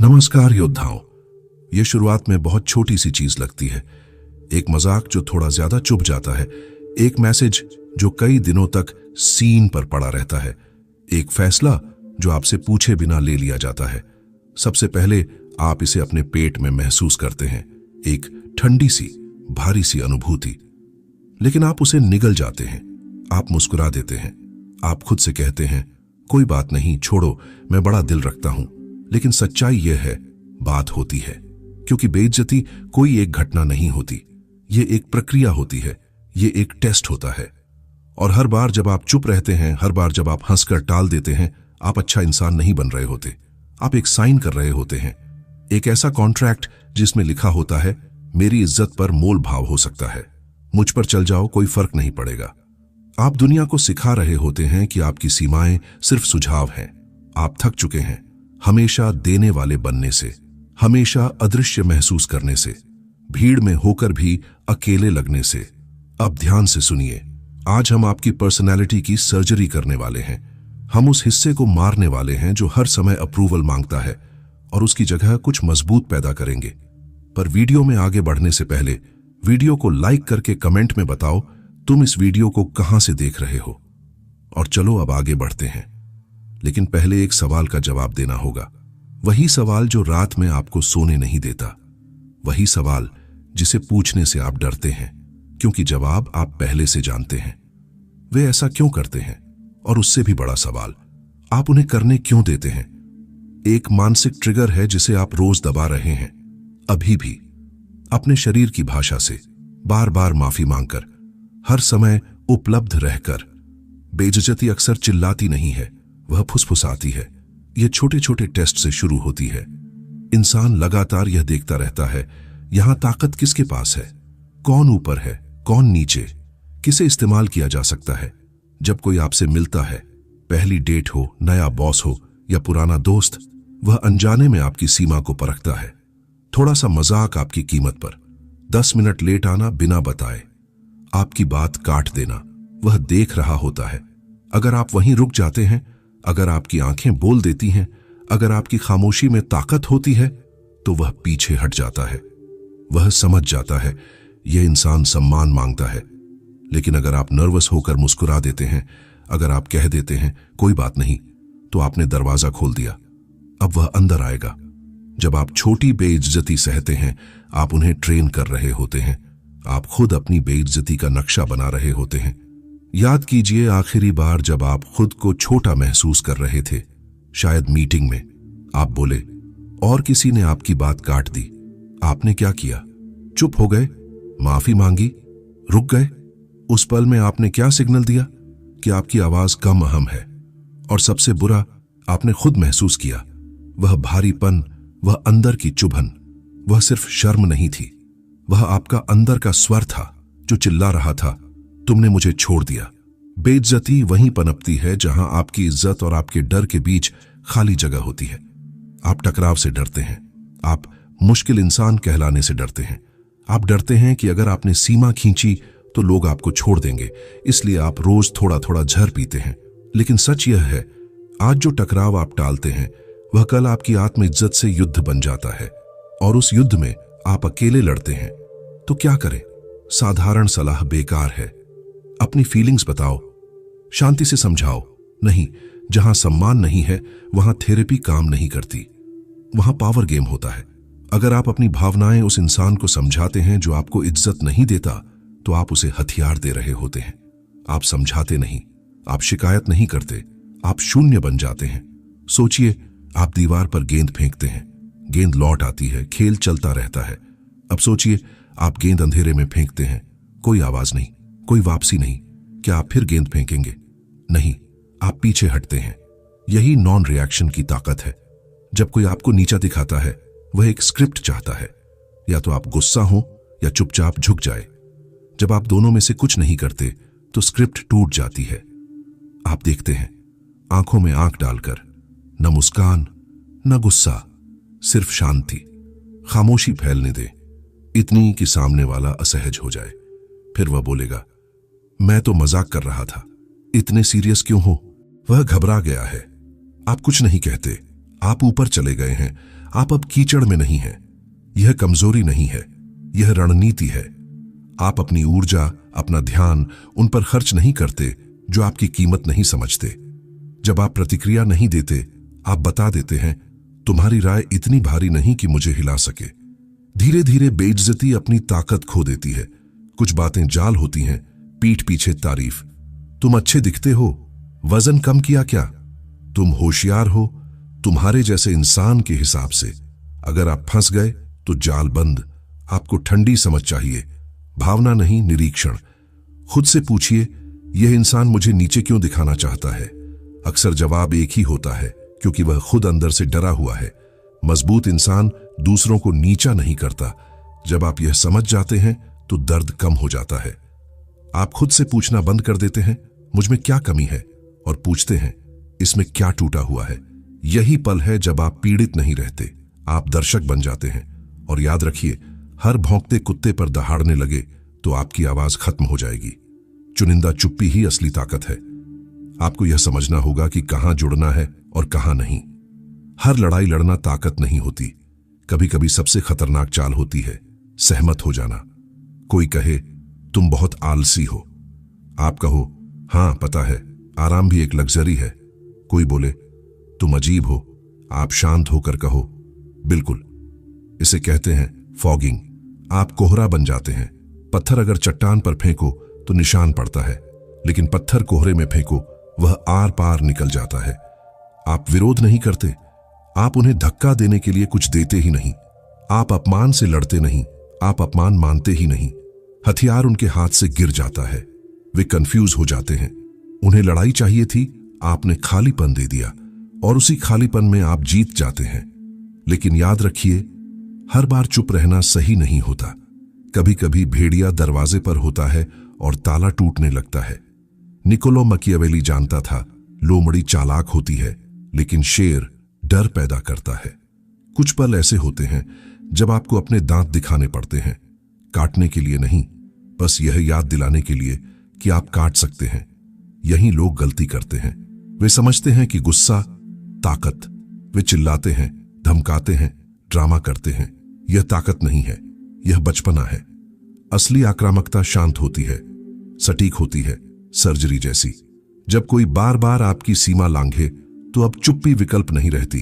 नमस्कार योद्धाओं। ये शुरुआत में बहुत छोटी सी चीज लगती है। एक मजाक जो थोड़ा ज्यादा चुभ जाता है, एक मैसेज जो कई दिनों तक सीन पर पड़ा रहता है, एक फैसला जो आपसे पूछे बिना ले लिया जाता है। सबसे पहले आप इसे अपने पेट में महसूस करते हैं, एक ठंडी सी भारी सी अनुभूति। लेकिन आप उसे निगल जाते हैं, आप मुस्कुरा देते हैं, आप खुद से कहते हैं कोई बात नहीं, छोड़ो, मैं बड़ा दिल रखता हूं। लेकिन सच्चाई यह है, बात होती है, क्योंकि बेइज्जती कोई एक घटना नहीं होती, ये एक प्रक्रिया होती है, ये एक टेस्ट होता है। और हर बार जब आप चुप रहते हैं, हर बार जब आप हंसकर टाल देते हैं, आप अच्छा इंसान नहीं बन रहे होते, आप एक साइन कर रहे होते हैं, एक ऐसा कॉन्ट्रैक्ट जिसमें लिखा होता है मेरी इज्जत पर मोल भाव हो सकता है, मुझ पर चल जाओ, कोई फर्क नहीं पड़ेगा। आप दुनिया को सिखा रहे होते हैं कि आपकी सीमाएं सिर्फ सुझाव हैं। आप थक चुके हैं हमेशा देने वाले बनने से, हमेशा अदृश्य महसूस करने से, भीड़ में होकर भी अकेले लगने से। अब ध्यान से सुनिए, आज हम आपकी पर्सनैलिटी की सर्जरी करने वाले हैं। हम उस हिस्से को मारने वाले हैं जो हर समय अप्रूवल मांगता है, और उसकी जगह कुछ मजबूत पैदा करेंगे। पर वीडियो में आगे बढ़ने से पहले वीडियो को लाइक करके कमेंट में बताओ तुम इस वीडियो को कहां से देख रहे हो। और चलो अब आगे बढ़ते हैं, लेकिन पहले एक सवाल का जवाब देना होगा। वही सवाल जो रात में आपको सोने नहीं देता, वही सवाल जिसे पूछने से आप डरते हैं, क्योंकि जवाब आप पहले से जानते हैं। वे ऐसा क्यों करते हैं? और उससे भी बड़ा सवाल, आप उन्हें करने क्यों देते हैं? एक मानसिक ट्रिगर है जिसे आप रोज दबा रहे हैं, अभी भी, अपने शरीर की भाषा से, बार बार माफी मांगकर, हर समय उपलब्ध रहकर। बेइज्जती अक्सर चिल्लाती नहीं है, वह फुसफुसाती है। यह छोटे छोटे टेस्ट से शुरू होती है। इंसान लगातार यह देखता रहता है, यहां ताकत किसके पास है, कौन ऊपर है, कौन नीचे, किसे इस्तेमाल किया जा सकता है। जब कोई आपसे मिलता है, पहली डेट हो, नया बॉस हो या पुराना दोस्त, वह अनजाने में आपकी सीमा को परखता है। थोड़ा सा मजाक आपकी कीमत पर, 10 मिनट लेट आना बिना बताए, आपकी बात काट देना, वह देख रहा होता है। अगर आप वहीं रुक जाते हैं, अगर आपकी आंखें बोल देती हैं, अगर आपकी खामोशी में ताकत होती है, तो वह पीछे हट जाता है। वह समझ जाता है यह इंसान सम्मान मांगता है। लेकिन अगर आप नर्वस होकर मुस्कुरा देते हैं, अगर आप कह देते हैं कोई बात नहीं, तो आपने दरवाजा खोल दिया। अब वह अंदर आएगा। जब आप छोटी बेइज्जती सहते हैं, आप उन्हें ट्रेन कर रहे होते हैं, आप खुद अपनी बेइज्जती का नक्शा बना रहे होते हैं। याद कीजिए आखिरी बार जब आप खुद को छोटा महसूस कर रहे थे, शायद मीटिंग में। आप बोले और किसी ने आपकी बात काट दी। आपने क्या किया? चुप हो गए, माफी मांगी, रुक गए। उस पल में आपने क्या सिग्नल दिया? कि आपकी आवाज कम अहम है। और सबसे बुरा, आपने खुद महसूस किया वह भारीपन, वह अंदर की चुभन। वह सिर्फ शर्म नहीं थी, वह आपका अंदर का स्वर था जो चिल्ला रहा था, तुमने मुझे छोड़ दिया। बेइज्जती वहीं पनपती है जहां आपकी इज्जत और आपके डर के बीच खाली जगह होती है। आप टकराव से डरते हैं, आप मुश्किल इंसान कहलाने से डरते हैं, आप डरते हैं कि अगर आपने सीमा खींची तो लोग आपको छोड़ देंगे, इसलिए आप रोज थोड़ा थोड़ा जहर पीते हैं। लेकिन सच यह है, आज जो टकराव आप टालते हैं, वह कल आपकी आत्मइज्जत से युद्ध बन जाता है, और उस युद्ध में आप अकेले लड़ते हैं। तो क्या करें? साधारण सलाह बेकार है। अपनी फीलिंग्स बताओ, शांति से समझाओ। नहीं, जहां सम्मान नहीं है वहां थेरेपी काम नहीं करती, वहां पावर गेम होता है। अगर आप अपनी भावनाएं उस इंसान को समझाते हैं जो आपको इज्जत नहीं देता, तो आप उसे हथियार दे रहे होते हैं। आप समझाते नहीं, आप शिकायत नहीं करते, आप शून्य बन जाते हैं। सोचिए, आप दीवार पर गेंद फेंकते हैं, गेंद लौट आती है, खेल चलता रहता है। अब सोचिए, आप गेंद अंधेरे में फेंकते हैं, कोई आवाज नहीं, कोई वापसी नहीं। क्या आप फिर गेंद फेंकेंगे? नहीं, आप पीछे हटते हैं। यही नॉन रिएक्शन की ताकत है। जब कोई आपको नीचा दिखाता है, वह एक स्क्रिप्ट चाहता है, या तो आप गुस्सा हो या चुपचाप झुक जाए। जब आप दोनों में से कुछ नहीं करते, तो स्क्रिप्ट टूट जाती है। आप देखते हैं, आंखों में आंख डालकर, न मुस्कान न गुस्सा, सिर्फ शांति। खामोशी फैलने दें, इतनी कि सामने वाला असहज हो जाए। फिर वह बोलेगा, मैं तो मजाक कर रहा था, इतने सीरियस क्यों हो? वह घबरा गया है। आप कुछ नहीं कहते, आप ऊपर चले गए हैं, आप अब कीचड़ में नहीं हैं। यह कमजोरी नहीं है, यह रणनीति है। आप अपनी ऊर्जा, अपना ध्यान उन पर खर्च नहीं करते जो आपकी कीमत नहीं समझते। जब आप प्रतिक्रिया नहीं देते, आप बता देते हैं, तुम्हारी राय इतनी भारी नहीं कि मुझे हिला सके। धीरे धीरे बेइज्जती अपनी ताकत खो देती है। कुछ बातें जाल होती हैं, पीठ पीछे तारीफ। तुम अच्छे दिखते हो, वजन कम किया क्या? तुम होशियार हो, तुम्हारे जैसे इंसान के हिसाब से। अगर आप फंस गए तो जाल बंद। आपको ठंडी समझ चाहिए, भावना नहीं, निरीक्षण। खुद से पूछिए, यह इंसान मुझे नीचे क्यों दिखाना चाहता है? अक्सर जवाब एक ही होता है, क्योंकि वह खुद अंदर से डरा हुआ है। मजबूत इंसान दूसरों को नीचा नहीं करता। जब आप यह समझ जाते हैं तो दर्द कम हो जाता है। आप खुद से पूछना बंद कर देते हैं, मुझ में क्या कमी है, और पूछते हैं, इसमें क्या टूटा हुआ है। यही पल है जब आप पीड़ित नहीं रहते, आप दर्शक बन जाते हैं। और याद रखिए, हर भौंकते कुत्ते पर दहाड़ने लगे तो आपकी आवाज खत्म हो जाएगी। चुनिंदा चुप्पी ही असली ताकत है। आपको यह समझना होगा कि कहां जुड़ना है और कहां नहीं। हर लड़ाई लड़ना ताकत नहीं होती। कभी कभी सबसे खतरनाक चाल होती है सहमत हो जाना। कोई कहे, तुम बहुत आलसी हो। आप कहो, हां पता है, आराम भी एक लग्जरी है। कोई बोले, तुम अजीब हो। आप शांत होकर कहो, बिल्कुल। इसे कहते हैं फॉगिंग। आप कोहरा बन जाते हैं। पत्थर अगर चट्टान पर फेंको तो निशान पड़ता है, लेकिन पत्थर कोहरे में फेंको, वह आर पार निकल जाता है। आप विरोध नहीं करते, आप उन्हें धक्का देने के लिए कुछ देते ही नहीं। आप अपमान से लड़ते नहीं, आप अपमान मानते ही नहीं। हथियार उनके हाथ से गिर जाता है, वे कंफ्यूज हो जाते हैं। उन्हें लड़ाई चाहिए थी, आपने खालीपन दे दिया, और उसी खालीपन में आप जीत जाते हैं। लेकिन याद रखिए, हर बार चुप रहना सही नहीं होता। कभी कभी भेड़िया दरवाजे पर होता है और ताला टूटने लगता है। निकोलो मकियावेली जानता था, लोमड़ी चालाक होती है, लेकिन शेर डर पैदा करता है। कुछ पल ऐसे होते हैं जब आपको अपने दांत दिखाने पड़ते हैं, काटने के लिए नहीं, बस यह याद दिलाने के लिए कि आप काट सकते हैं। यही लोग गलती करते हैं। वे समझते हैं कि गुस्सा ताकत। वे चिल्लाते हैं, धमकाते हैं, ड्रामा करते हैं। यह ताकत नहीं है, यह बचपना है। असली आक्रामकता शांत होती है, सटीक होती है, सर्जरी जैसी। जब कोई बार बार आपकी सीमा लांघे तो अब चुप्पी विकल्प नहीं रहती,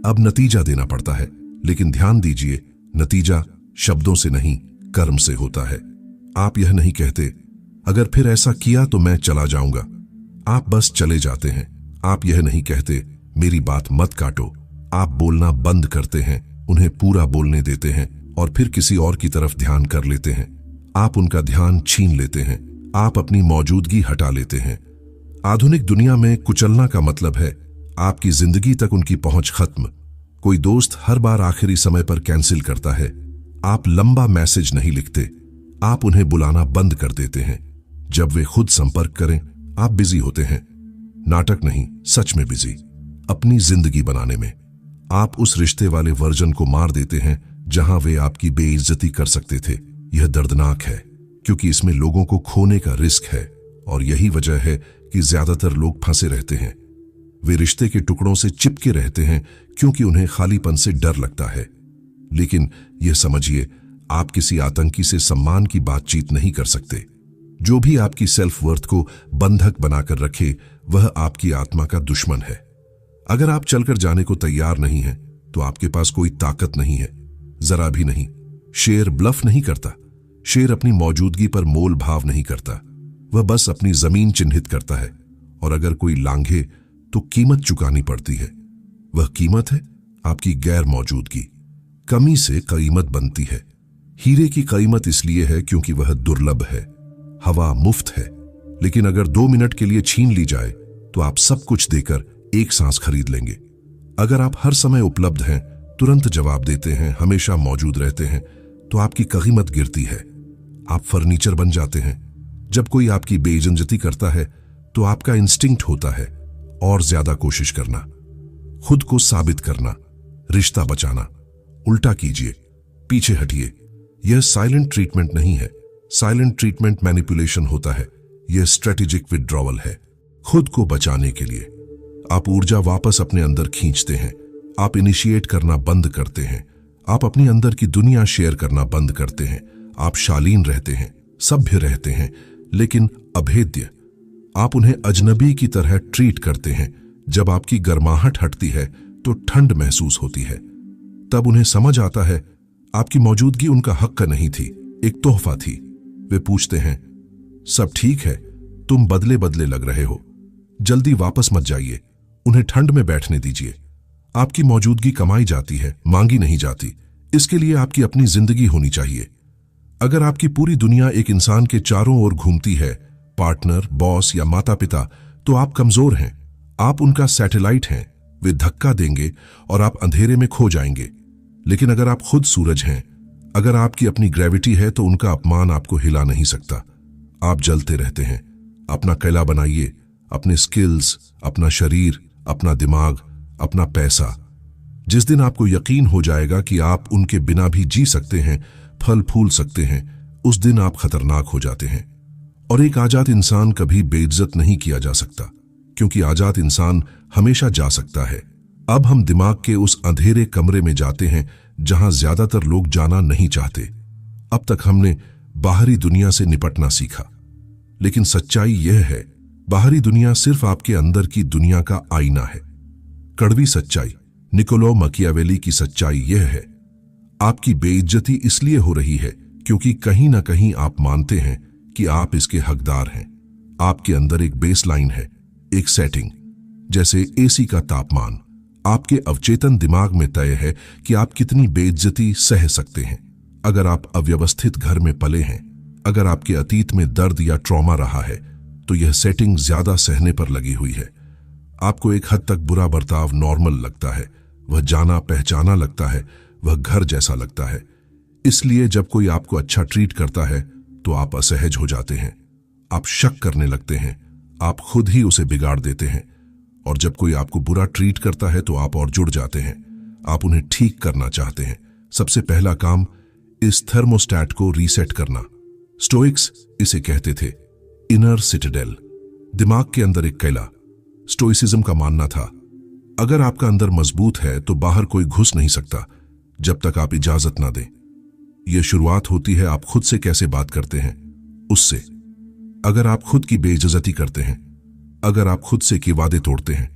अब नतीजा देना पड़ता है। लेकिन ध्यान दीजिए, नतीजा शब्दों से नहीं, कर्म से होता है। आप यह नहीं कहते, अगर फिर ऐसा किया तो मैं चला जाऊंगा। आप बस चले जाते हैं। आप यह नहीं कहते, मेरी बात मत काटो। आप बोलना बंद करते हैं, उन्हें पूरा बोलने देते हैं, और फिर किसी और की तरफ ध्यान कर लेते हैं। आप उनका ध्यान छीन लेते हैं, आप अपनी मौजूदगी हटा लेते हैं। आधुनिक दुनिया में कुचलना का मतलब है आपकी जिंदगी तक उनकी पहुंच खत्म। कोई दोस्त हर बार आखिरी समय पर कैंसिल करता है। आप लंबा मैसेज नहीं लिखते, आप उन्हें बुलाना बंद कर देते हैं। जब वे खुद संपर्क करें, आप बिजी होते हैं। नाटक नहीं, सच में बिजी, अपनी जिंदगी बनाने में। आप उस रिश्ते वाले वर्जन को मार देते हैं जहां वे आपकी बेइज्जती कर सकते थे। यह दर्दनाक है, क्योंकि इसमें लोगों को खोने का रिस्क है, और यही वजह है कि ज्यादातर लोग फंसे रहते हैं। वे रिश्ते के टुकड़ों से चिपके रहते हैं क्योंकि उन्हें खालीपन से डर लगता है। लेकिन यह समझिए, आप किसी आतंकी से सम्मान की बातचीत नहीं कर सकते। जो भी आपकी सेल्फ वर्थ को बंधक बनाकर रखे, वह आपकी आत्मा का दुश्मन है। अगर आप चलकर जाने को तैयार नहीं हैं, तो आपके पास कोई ताकत नहीं है, जरा भी नहीं। शेर ब्लफ नहीं करता, शेर अपनी मौजूदगी पर मोल भाव नहीं करता, वह बस अपनी जमीन चिन्हित करता है। और अगर कोई लांघे तो कीमत चुकानी पड़ती है। वह कीमत है आपकी गैर मौजूदगी। कमी से कीमत बनती है। हीरे की कीमत इसलिए है क्योंकि वह दुर्लभ है। हवा मुफ्त है, लेकिन अगर 2 मिनट के लिए छीन ली जाए तो आप सब कुछ देकर एक सांस खरीद लेंगे। अगर आप हर समय उपलब्ध हैं, तुरंत जवाब देते हैं, हमेशा मौजूद रहते हैं, तो आपकी कीमत गिरती है। आप फर्नीचर बन जाते हैं। जब कोई आपकी बेइज्जती करता है तो आपका इंस्टिंक्ट होता है और ज्यादा कोशिश करना, खुद को साबित करना, रिश्ता बचाना। उल्टा कीजिए, पीछे हटिए। यह साइलेंट ट्रीटमेंट नहीं है। साइलेंट ट्रीटमेंट मैनिपुलेशन होता है। यह स्ट्रेटेजिक विड्रॉवल है। खुद को बचाने के लिए आप ऊर्जा वापस अपने अंदर खींचते हैं। आप इनिशिएट करना बंद करते हैं, आप अपनी अंदर की दुनिया शेयर करना बंद करते हैं। आप शालीन रहते हैं, सभ्य रहते हैं, लेकिन अभेद्य। आप उन्हें अजनबी की तरह ट्रीट करते हैं। जब आपकी गर्माहट हटती है तो ठंड महसूस होती है। तब उन्हें समझ आता है आपकी मौजूदगी उनका हक नहीं थी, एक तोहफा थी। वे पूछते हैं, सब ठीक है? तुम बदले बदले लग रहे हो, जल्दी वापस मत जाइए। उन्हें ठंड में बैठने दीजिए। आपकी मौजूदगी कमाई जाती है, मांगी नहीं जाती। इसके लिए आपकी अपनी जिंदगी होनी चाहिए। अगर आपकी पूरी दुनिया एक इंसान के चारों ओर घूमती है, पार्टनर, बॉस या माता पिता, तो आप कमजोर हैं। आप उनका सैटेलाइट हैं। वे धक्का देंगे और आप अंधेरे में खो जाएंगे। लेकिन अगर आप खुद सूरज हैं, अगर आपकी अपनी ग्रेविटी है, तो उनका अपमान आपको हिला नहीं सकता। आप जलते रहते हैं। अपना किला बनाइए, अपने स्किल्स, अपना शरीर, अपना दिमाग, अपना पैसा। जिस दिन आपको यकीन हो जाएगा कि आप उनके बिना भी जी सकते हैं, फल फूल सकते हैं, उस दिन आप खतरनाक हो जाते हैं। और एक आजाद इंसान कभी बेइज्जत नहीं किया जा सकता, क्योंकि आजाद इंसान हमेशा जा सकता है। अब हम दिमाग के उस अंधेरे कमरे में जाते हैं जहां ज्यादातर लोग जाना नहीं चाहते। अब तक हमने बाहरी दुनिया से निपटना सीखा, लेकिन सच्चाई यह है, बाहरी दुनिया सिर्फ आपके अंदर की दुनिया का आईना है। कड़वी सच्चाई, निकोलो मकियावेली की सच्चाई यह है, आपकी बेइज्जती इसलिए हो रही है क्योंकि कहीं ना कहीं आप मानते हैं कि आप इसके हकदार हैं। आपके अंदर एक बेसलाइन है, एक सेटिंग, जैसे एसी का तापमान। आपके अवचेतन दिमाग में तय है कि आप कितनी बेइज्जती सह सकते हैं। अगर आप अव्यवस्थित घर में पले हैं, अगर आपके अतीत में दर्द या ट्रॉमा रहा है, तो यह सेटिंग ज्यादा सहने पर लगी हुई है। आपको एक हद तक बुरा बर्ताव नॉर्मल लगता है, वह जाना पहचाना लगता है, वह घर जैसा लगता है। इसलिए जब कोई आपको अच्छा ट्रीट करता है तो आप असहज हो जाते हैं, आप शक करने लगते हैं, आप खुद ही उसे बिगाड़ देते हैं। और जब कोई आपको बुरा ट्रीट करता है तो आप और जुड़ जाते हैं, आप उन्हें ठीक करना चाहते हैं। सबसे पहला काम, इस थर्मोस्टैट को रीसेट करना। स्टोइक्स इसे कहते थे इनर सिटाडेल, दिमाग के अंदर एक किला। स्टोइसिज्म का मानना था, अगर आपका अंदर मजबूत है तो बाहर कोई घुस नहीं सकता जब तक आप इजाजत ना दें। यह शुरुआत होती है आप खुद से कैसे बात करते हैं उससे। अगर आप खुद की बेइज्जती करते हैं, अगर आप खुद से के वादे तोड़ते हैं,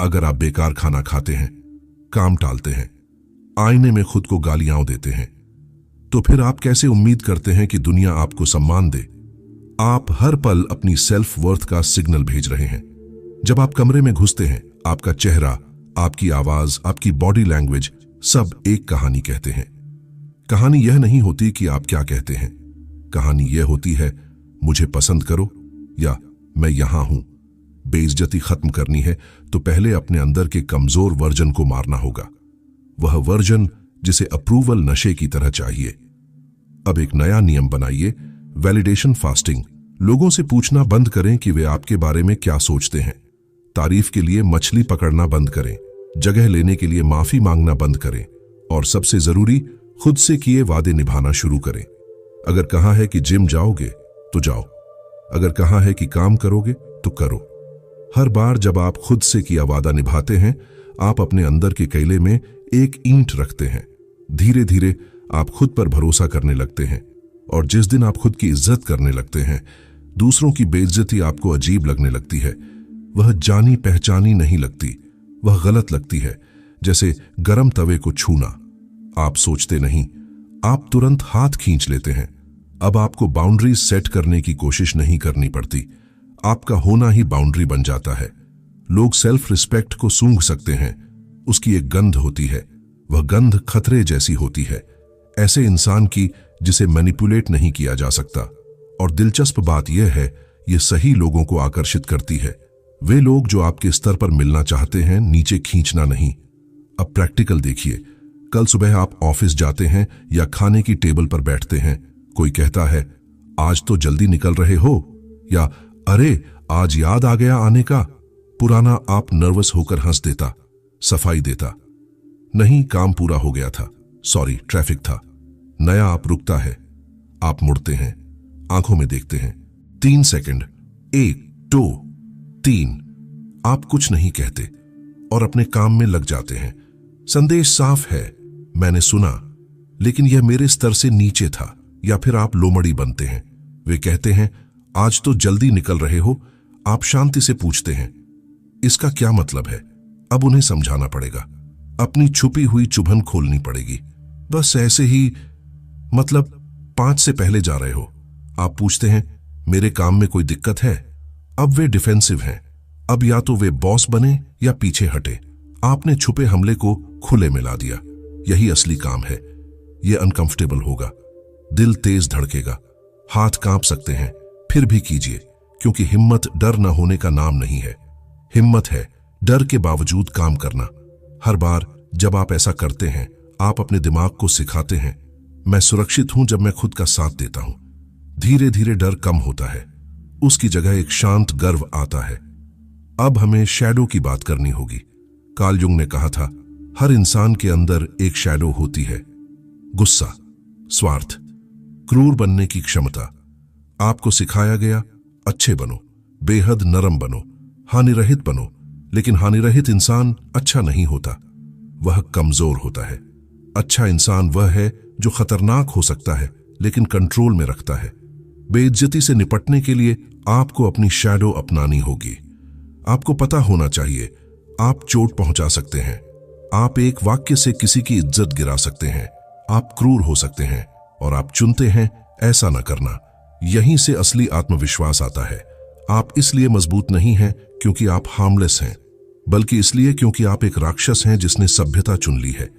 अगर आप बेकार खाना खाते हैं, काम टालते हैं, आईने में खुद को गालियां देते हैं, तो फिर आप कैसे उम्मीद करते हैं कि दुनिया आपको सम्मान दे? आप हर पल अपनी सेल्फ वर्थ का सिग्नल भेज रहे हैं। जब आप कमरे में घुसते हैं, आपका चेहरा, आपकी आवाज, आपकी बॉडी लैंग्वेज सब एक कहानी कहते हैं। कहानी यह नहीं होती कि आप क्या कहते हैं, कहानी यह होती है मुझे पसंद करो या मैं यहां हूं। बेइज्जती खत्म करनी है तो पहले अपने अंदर के कमजोर वर्जन को मारना होगा, वह वर्जन जिसे अप्रूवल नशे की तरह चाहिए। अब एक नया नियम बनाइए, वैलिडेशन फास्टिंग। लोगों से पूछना बंद करें कि वे आपके बारे में क्या सोचते हैं। तारीफ के लिए मछली पकड़ना बंद करें, जगह लेने के लिए माफी मांगना बंद करें, और सबसे जरूरी, खुद से किए वादे निभाना शुरू करें। अगर कहा है कि जिम जाओगे तो जाओ, अगर कहा है कि काम करोगे तो करो। हर बार जब आप खुद से किया वादा निभाते हैं, आप अपने अंदर के किले में एक ईंट रखते हैं। धीरे धीरे आप खुद पर भरोसा करने लगते हैं, और जिस दिन आप खुद की इज्जत करने लगते हैं, दूसरों की बेइज्जती आपको अजीब लगने लगती है। वह जानी पहचानी नहीं लगती, वह गलत लगती है, जैसे गरम तवे को छूना। आप सोचते नहीं, आप तुरंत हाथ खींच लेते हैं। अब आपको बाउंड्रीज सेट करने की कोशिश नहीं करनी पड़ती, आपका होना ही बाउंड्री बन जाता है। लोग सेल्फ रिस्पेक्ट को सूंघ सकते हैं, उसकी एक गंध होती है, वह गंध खतरे जैसी होती है, ऐसे इंसान की जिसे मैनिपुलेट नहीं किया जा सकता। और दिलचस्प बात यह है, यह सही लोगों को आकर्षित करती है। वे लोग जो आपके स्तर पर मिलना चाहते हैं, नीचे खींचना नहीं। अब प्रैक्टिकल देखिए, कल सुबह आप ऑफिस जाते हैं या खाने की टेबल पर बैठते हैं, कोई कहता है आज तो जल्दी निकल रहे हो, या अरे आज याद आ गया आने का। पुराना आप नर्वस होकर हंस देता, सफाई देता, नहीं काम पूरा हो गया था, सॉरी ट्रैफिक था। नया आप रुकता है, आप मुड़ते हैं, आंखों में देखते हैं, 3 सेकंड, 1 2 3। आप कुछ नहीं कहते और अपने काम में लग जाते हैं। संदेश साफ है, मैंने सुना, लेकिन यह मेरे स्तर से नीचे था। या फिर आप लोमड़ी बनते हैं। वे कहते हैं, आज तो जल्दी निकल रहे हो। आप शांति से पूछते हैं, इसका क्या मतलब है? अब उन्हें समझाना पड़ेगा, अपनी छुपी हुई चुभन खोलनी पड़ेगी। बस ऐसे ही, मतलब 5 से पहले जा रहे हो। आप पूछते हैं, मेरे काम में कोई दिक्कत है? अब वे डिफेंसिव हैं। अब या तो वे बॉस बने या पीछे हटे। आपने छुपे हमले को खुले में ला दिया। यही असली काम है। यह अनकंफर्टेबल होगा, दिल तेज धड़केगा, हाथ कांप सकते हैं, फिर भी कीजिए, क्योंकि हिम्मत डर न होने का नाम नहीं है। हिम्मत है डर के बावजूद काम करना। हर बार जब आप ऐसा करते हैं, आप अपने दिमाग को सिखाते हैं, मैं सुरक्षित हूं जब मैं खुद का साथ देता हूं। धीरे धीरे डर कम होता है, उसकी जगह एक शांत गर्व आता है। अब हमें शैडो की बात करनी होगी। कार्ल जुंग ने कहा था, हर इंसान के अंदर एक शैडो होती है। गुस्सा, स्वार्थ, क्रूर बनने की क्षमता। आपको सिखाया गया, अच्छे बनो, बेहद नरम बनो, हानिरहित बनो। लेकिन हानिरहित इंसान अच्छा नहीं होता, वह कमजोर होता है। अच्छा इंसान वह है जो खतरनाक हो सकता है लेकिन कंट्रोल में रखता है। बेइज्जती से निपटने के लिए आपको अपनी शैडो अपनानी होगी। आपको पता होना चाहिए, आप चोट पहुंचा सकते हैं, आप एक वाक्य से किसी की इज्जत गिरा सकते हैं, आप क्रूर हो सकते हैं, और आप चुनते हैं ऐसा न करना। यहीं से असली आत्मविश्वास आता है। आप इसलिए मजबूत नहीं हैं क्योंकि आप हार्मलेस हैं, बल्कि इसलिए क्योंकि आप एक राक्षस हैं जिसने सभ्यता चुन ली है।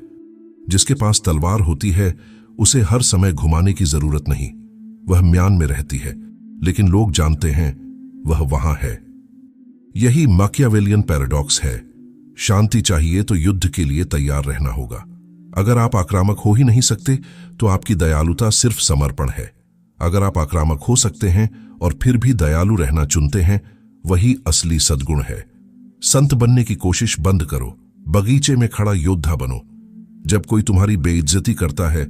जिसके पास तलवार होती है उसे हर समय घुमाने की जरूरत नहीं। वह म्यान में रहती है, लेकिन लोग जानते हैं वह वहां है। यही मैकियावेलियन पैराडॉक्स है। शांति चाहिए तो युद्ध के लिए तैयार रहना होगा। अगर आप आक्रामक हो ही नहीं सकते तो आपकी दयालुता सिर्फ समर्पण है। अगर आप आक्रामक हो सकते हैं और फिर भी दयालु रहना चुनते हैं, वही असली सद्गुण है। संत बनने की कोशिश बंद करो, बगीचे में खड़ा योद्धा बनो। जब कोई तुम्हारी बेइज्जती करता है,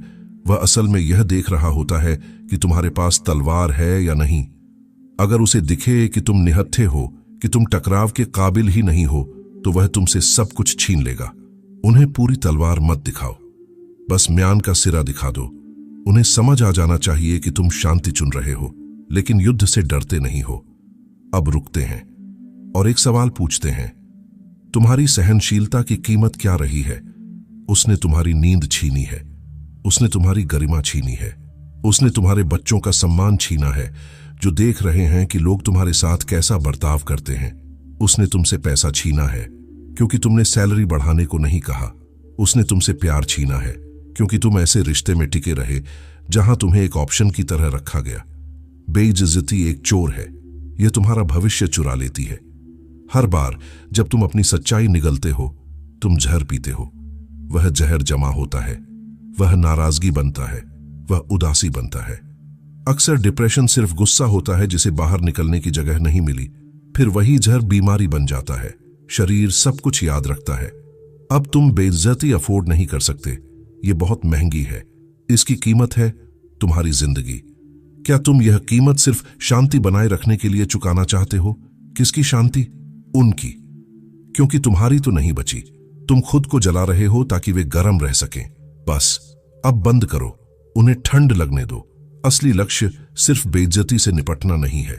वह असल में यह देख रहा होता है कि तुम्हारे पास तलवार है या नहीं। अगर उसे दिखे कि तुम निहत्थे हो, कि तुम टकराव के काबिल ही नहीं हो, तो वह तुमसे सब कुछ छीन लेगा। उन्हें पूरी तलवार मत दिखाओ, बस म्यान का सिरा दिखा दो। उन्हें समझ आ जाना चाहिए कि तुम शांति चुन रहे हो, लेकिन युद्ध से डरते नहीं हो। अब रुकते हैं और एक सवाल पूछते हैं, तुम्हारी सहनशीलता की कीमत क्या रही है? उसने तुम्हारी नींद छीनी है, उसने तुम्हारी गरिमा छीनी है, उसने तुम्हारे बच्चों का सम्मान छीना है जो देख रहे हैं कि लोग तुम्हारे साथ कैसा बर्ताव करते हैं। उसने तुमसे पैसा छीना है क्योंकि तुमने सैलरी बढ़ाने को नहीं कहा। उसने तुमसे प्यार छीना है क्योंकि तुम ऐसे रिश्ते में टिके रहे जहां तुम्हें एक ऑप्शन की तरह रखा गया। बेइज्जती एक चोर है, यह तुम्हारा भविष्य चुरा लेती है। हर बार जब तुम अपनी सच्चाई निगलते हो, तुम जहर पीते हो। वह जहर जमा होता है, वह नाराजगी बनता है, वह उदासी बनता है। अक्सर डिप्रेशन सिर्फ गुस्सा होता है जिसे बाहर निकलने की जगह नहीं मिली। फिर वही जहर बीमारी बन जाता है। शरीर सब कुछ याद रखता है। अब तुम बेइज्जती अफोर्ड नहीं कर सकते, ये बहुत महंगी है। इसकी कीमत है तुम्हारी जिंदगी। क्या तुम यह कीमत सिर्फ शांति बनाए रखने के लिए चुकाना चाहते हो? किसकी शांति? उनकी, क्योंकि तुम्हारी तो नहीं बची। तुम खुद को जला रहे हो ताकि वे गर्म रह सकें। बस अब बंद करो, उन्हें ठंड लगने दो। असली लक्ष्य सिर्फ बेइज्जती से निपटना नहीं है,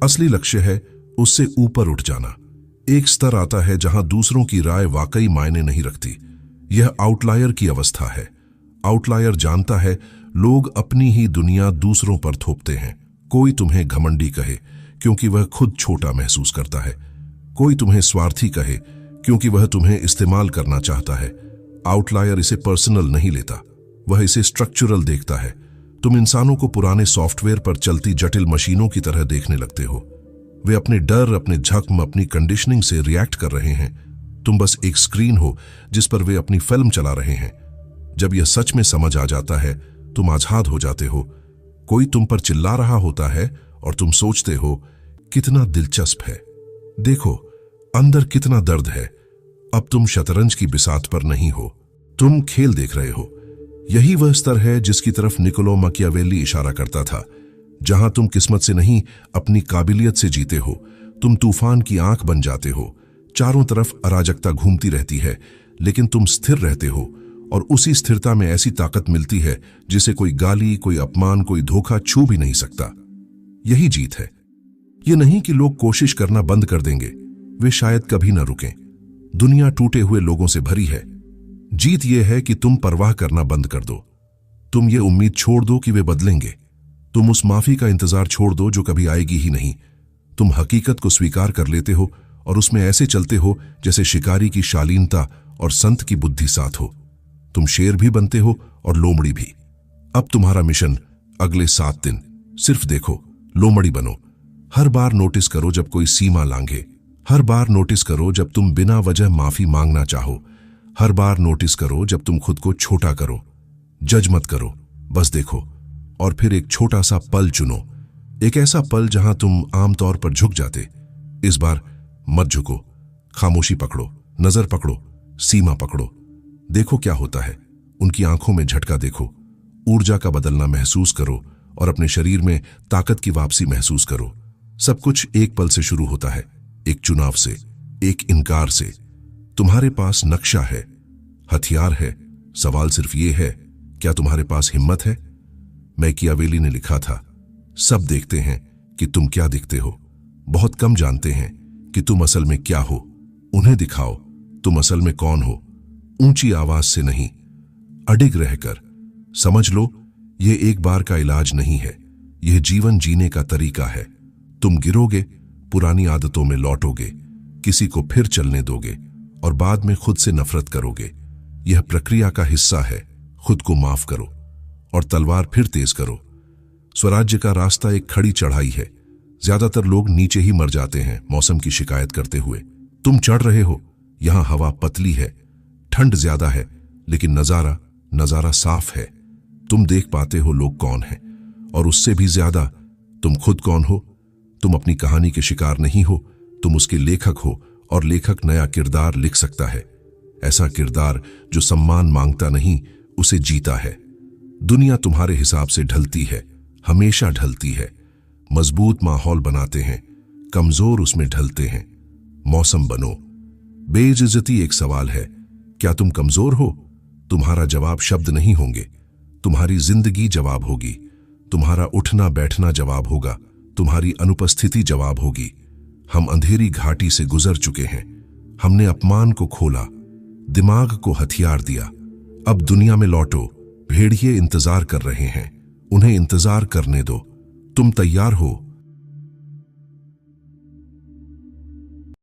असली लक्ष्य है उससे ऊपर उठ जाना। एक स्तर आता है जहां दूसरों की राय वाकई मायने नहीं रखती। यह आउटलायर की अवस्था है। आउटलायर जानता है लोग अपनी ही दुनिया दूसरों पर थोपते हैं। कोई तुम्हें घमंडी कहे क्योंकि वह खुद छोटा महसूस करता है। कोई तुम्हें स्वार्थी कहे क्योंकि वह तुम्हें इस्तेमाल करना चाहता है। आउटलायर इसे पर्सनल नहीं लेता, वह इसे स्ट्रक्चरल देखता है। तुम इंसानों को पुराने सॉफ्टवेयर पर चलती जटिल मशीनों की तरह देखने लगते हो। वे अपने डर, अपने झक्म, अपनी कंडीशनिंग से रिएक्ट कर रहे हैं। तुम बस एक स्क्रीन हो जिस पर वे अपनी फिल्म चला रहे हैं। जब यह सच में समझ आ जाता है, तुम आजाद हो जाते हो। कोई तुम पर चिल्ला रहा होता है और तुम सोचते हो, कितना दिलचस्प है, देखो अंदर कितना दर्द है। अब तुम शतरंज की बिसात पर नहीं हो, तुम खेल देख रहे हो। यही वह स्तर है जिसकी तरफ निकोलो मैकियावेली इशारा करता था, जहां तुम किस्मत से नहीं अपनी काबिलियत से जीते हो। तुम तूफान की आंख बन जाते हो। चारों तरफ अराजकता घूमती रहती है, लेकिन तुम स्थिर रहते हो, और उसी स्थिरता में ऐसी ताकत मिलती है जिसे कोई गाली, कोई अपमान, कोई धोखा छू भी नहीं सकता। यही जीत है। यह नहीं कि लोग कोशिश करना बंद कर देंगे, वे शायद कभी ना रुकें। दुनिया टूटे हुए लोगों से भरी है। जीत यह है कि तुम परवाह करना बंद कर दो। तुम ये उम्मीद छोड़ दो कि वे बदलेंगे। तुम उस माफी का इंतजार छोड़ दो जो कभी आएगी ही नहीं। तुम हकीकत को स्वीकार कर लेते हो और उसमें ऐसे चलते हो जैसे शिकारी की शालीनता और संत की बुद्धि साथ हो। तुम शेर भी बनते हो और लोमड़ी भी। अब तुम्हारा मिशन अगले 7 दिन, सिर्फ देखो, लोमड़ी बनो। हर बार नोटिस करो जब कोई सीमा लांघे। हर बार नोटिस करो जब तुम बिना वजह माफी मांगना चाहो। हर बार नोटिस करो जब तुम खुद को छोटा करो। जज मत करो, बस देखो। और फिर एक छोटा सा पल चुनो, एक ऐसा पल जहां तुम आमतौर पर झुक जाते। इस बार मत झुको। खामोशी पकड़ो, नजर पकड़ो, सीमा पकड़ो। देखो क्या होता है। उनकी आंखों में झटका देखो, ऊर्जा का बदलना महसूस करो और अपने शरीर में ताकत की वापसी महसूस करो। सब कुछ एक पल से शुरू होता है, एक चुनाव से, एक इनकार से। तुम्हारे पास नक्शा है, हथियार है। सवाल सिर्फ ये है, क्या तुम्हारे पास हिम्मत है? मैकियावेली ने लिखा था, सब देखते हैं कि तुम क्या दिखते हो, बहुत कम जानते हैं कि तुम असल में क्या हो। उन्हें दिखाओ तुम असल में कौन हो। ऊंची आवाज से नहीं, अडिग रहकर। समझ लो, यह एक बार का इलाज नहीं है, यह जीवन जीने का तरीका है। तुम गिरोगे, पुरानी आदतों में लौटोगे, किसी को फिर चलने दोगे और बाद में खुद से नफरत करोगे। यह प्रक्रिया का हिस्सा है। खुद को माफ करो और तलवार फिर तेज करो। स्वराज्य का रास्ता एक खड़ी चढ़ाई है। ज्यादातर लोग नीचे ही मर जाते हैं मौसम की शिकायत करते हुए। तुम चढ़ रहे हो। यहां हवा पतली है, ठंड ज्यादा है, लेकिन नजारा साफ है। तुम देख पाते हो लोग कौन हैं, और उससे भी ज्यादा तुम खुद कौन हो। तुम अपनी कहानी के शिकार नहीं हो, तुम उसके लेखक हो, और लेखक नया किरदार लिख सकता है। ऐसा किरदार जो सम्मान मांगता नहीं, उसे जीता है। दुनिया तुम्हारे हिसाब से ढलती है, हमेशा ढलती है। मजबूत माहौल बनाते हैं, कमजोर उसमें ढलते हैं। मौसम बनो। बेइज्जती एक सवाल है, क्या तुम कमजोर हो? तुम्हारा जवाब शब्द नहीं होंगे, तुम्हारी जिंदगी जवाब होगी। तुम्हारा उठना बैठना जवाब होगा, तुम्हारी अनुपस्थिति जवाब होगी। हम अंधेरी घाटी से गुजर चुके हैं। हमने अपमान को खोला, दिमाग को हथियार दिया। अब दुनिया में लौटो। भेड़िए इंतजार कर रहे हैं, उन्हें इंतजार करने दो। तुम तैयार हो